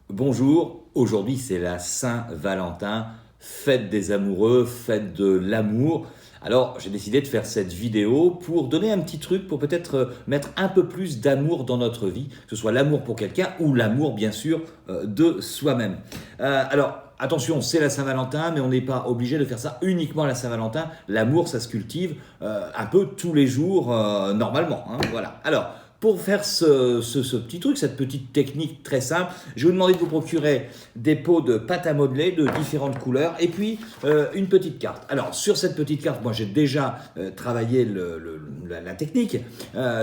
Bonjour, aujourd'hui c'est la Saint-Valentin, fête des amoureux, fête de l'amour. Alors j'ai décidé de faire cette vidéo pour donner un petit truc, pour peut-être mettre un peu plus d'amour dans notre vie, que ce soit l'amour pour quelqu'un ou l'amour bien sûr de soi-même. Alors attention, c'est la Saint-Valentin, mais on n'est pas obligé de faire ça uniquement à la Saint-Valentin. L'amour ça se cultive un peu tous les jours normalement, hein, voilà. Alors pour faire ce petit truc, cette petite technique très simple, je vais vous demander de vous procurer des pots de pâte à modeler de différentes couleurs et puis une petite carte. Alors sur cette petite carte, moi j'ai déjà travaillé la technique.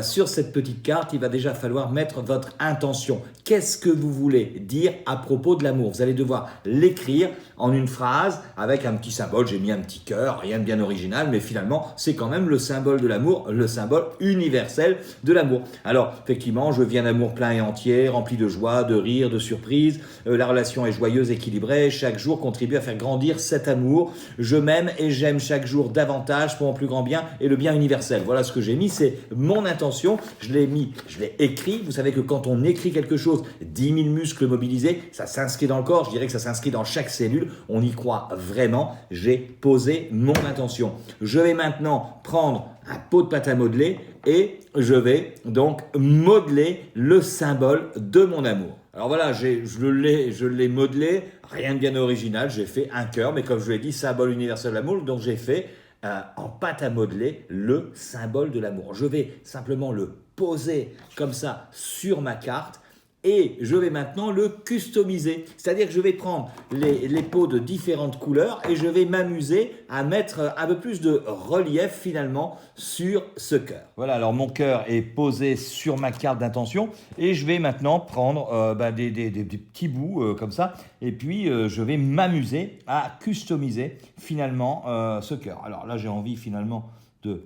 Sur cette petite carte, il va déjà falloir mettre votre intention. Qu'est-ce que vous voulez dire à propos de l'amour? Vous allez devoir l'écrire en une phrase avec un petit symbole. J'ai mis un petit cœur, rien de bien original, mais finalement c'est quand même le symbole de l'amour, le symbole universel de l'amour. Alors, effectivement, je vis un amour plein et entier, rempli de joie, de rire, de surprise. La relation est joyeuse, équilibrée. Chaque jour contribue à faire grandir cet amour. Je m'aime et j'aime chaque jour davantage pour mon plus grand bien et le bien universel. Voilà ce que j'ai mis, c'est mon intention. Je l'ai écrit. Vous savez que quand on écrit quelque chose, 10 000 muscles mobilisés, ça s'inscrit dans le corps. Je dirais que ça s'inscrit dans chaque cellule. On y croit vraiment. J'ai posé mon intention. Je vais maintenant prendre un pot de pâte à modeler et je vais donc modeler le symbole de mon amour. Alors voilà, je l'ai modelé, rien de bien original, j'ai fait un cœur, mais comme je vous l'ai dit, symbole universel de l'amour, donc j'ai fait en pâte à modeler le symbole de l'amour. Je vais simplement le poser comme ça sur ma carte et je vais maintenant le customiser. C'est-à-dire que je vais prendre les pots de différentes couleurs et je vais m'amuser à mettre un peu plus de relief finalement sur ce cœur. Voilà, alors mon cœur est posé sur ma carte d'intention et je vais maintenant prendre des petits bouts comme ça et puis je vais m'amuser à customiser finalement ce cœur. Alors là, j'ai envie finalement de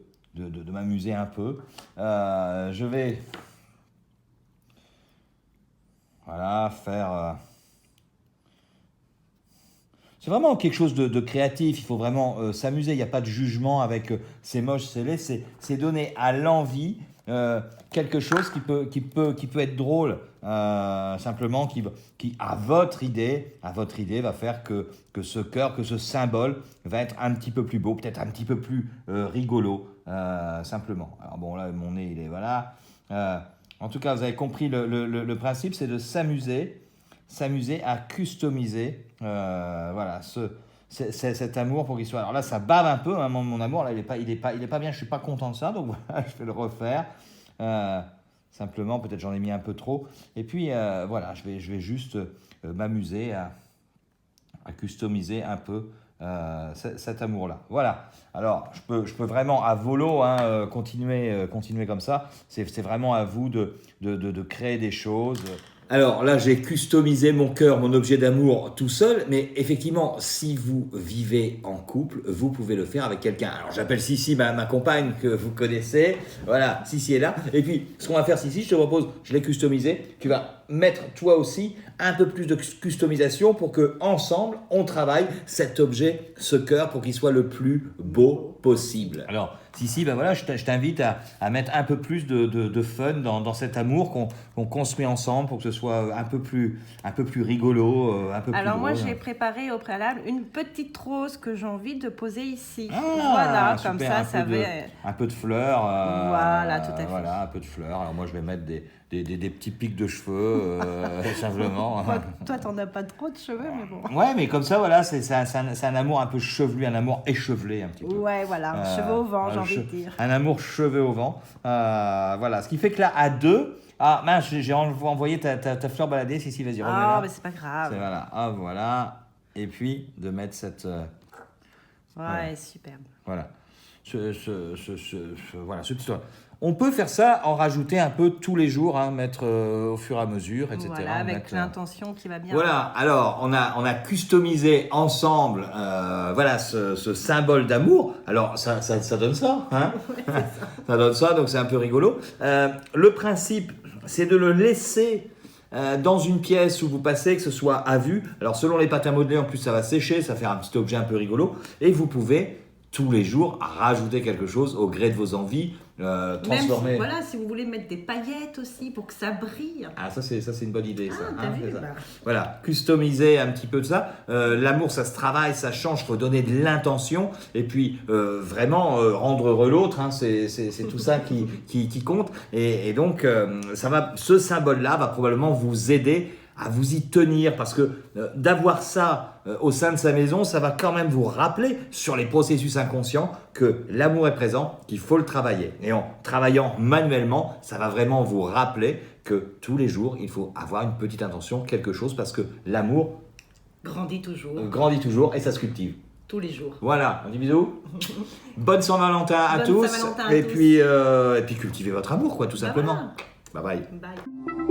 m'amuser un peu. Je vais... Voilà, faire... C'est vraiment quelque chose de créatif, il faut vraiment s'amuser, il n'y a pas de jugement avec c'est moche, c'est laid, c'est donner à l'envie quelque chose qui peut être drôle, simplement qui à votre idée va faire que ce cœur, que ce symbole va être un petit peu plus beau, peut-être un petit peu plus rigolo, simplement. Alors bon, là, mon nez, il est... Voilà. En tout cas, vous avez compris le principe, c'est de s'amuser à customiser voilà, cet amour pour qu'il soit... Alors là, ça bave un peu, hein, mon amour, là, il est pas bien, je suis pas content de ça, donc voilà, je vais le refaire. Simplement, peut-être j'en ai mis un peu trop. Et puis, voilà, je vais juste m'amuser à customiser un peu cet amour-là. Voilà. Alors, je peux vraiment à volo continuer comme ça. C'est vraiment à vous de créer des choses. Alors là, j'ai customisé mon cœur, mon objet d'amour tout seul, mais effectivement, si vous vivez en couple, vous pouvez le faire avec quelqu'un. Alors j'appelle Sissi, ma compagne que vous connaissez. Voilà, Sissi est là. Et puis, ce qu'on va faire, Sissi, je te propose, je l'ai customisé. Tu vas mettre toi aussi un peu plus de customisation pour que ensemble on travaille cet objet, ce cœur, pour qu'il soit le plus beau possible. Alors, Sissi, ben voilà, je t'invite à mettre un peu plus de fun dans cet amour qu'on construit ensemble pour que ce soit un peu plus rigolo, un peu plus Alors drôle. moi, j'ai préparé au préalable une petite rose que j'ai envie de poser ici. Ah, voilà, super, comme ça, ça va... un peu de fleurs. Voilà, tout à fait. Voilà, un peu de fleurs. Alors moi, je vais mettre des petits pics de cheveux, simplement. Toi, t'en as pas trop de cheveux, mais bon. Ouais, mais comme ça, voilà, c'est un amour un peu chevelu, un amour échevelé un petit peu. Ouais, voilà, cheveux au vent, j'ai envie de dire. Un amour cheveux au vent. Voilà, ce qui fait que là, à deux... Ah mince, j'ai envoyé ta fleur balader, Sissi, vas-y, remets-la. Ah, mais c'est pas grave. Voilà, ah, voilà. Et puis, de mettre cette... Ouais, voilà. superbe. Voilà. Voilà, ce petit... On peut faire ça, en rajouter un peu tous les jours, hein, mettre au fur et à mesure, etc. Voilà, avec l'intention qui va bien. Voilà, alors on a customisé ensemble voilà, ce symbole d'amour. Alors ça donne ça, hein. Ça donne ça, donc c'est un peu rigolo. Le principe, c'est de le laisser dans une pièce où vous passez, que ce soit à vue. Alors selon les pâtes à modeler, en plus ça va sécher, ça fait un petit objet un peu rigolo. Et vous pouvez tous les jours rajouter quelque chose au gré de vos envies, transformer. Voilà, si vous voulez mettre des paillettes aussi pour que ça brille. Ah, ça c'est une bonne idée, ça. T'as vu, c'est ça. bah. Voilà, customiser un petit peu de ça. L'amour, ça se travaille, ça change, faut donner de l'intention. Et puis, vraiment, rendre heureux l'autre, hein, c'est tout ça qui compte. Et donc, ce symbole-là va probablement vous aider à vous y tenir, parce que d'avoir ça au sein de sa maison, ça va quand même vous rappeler sur les processus inconscients que l'amour est présent, qu'il faut le travailler. Et en travaillant manuellement, ça va vraiment vous rappeler que tous les jours, il faut avoir une petite intention, quelque chose, parce que l'amour Grandit toujours, et ça se cultive. tous les jours. Voilà, un petit bisou. Bonne Saint-Valentin à Bonne tous. Saint-Valentin à Et tous. puis cultivez votre amour, quoi, tout simplement. Voilà. Bye bye. Bye.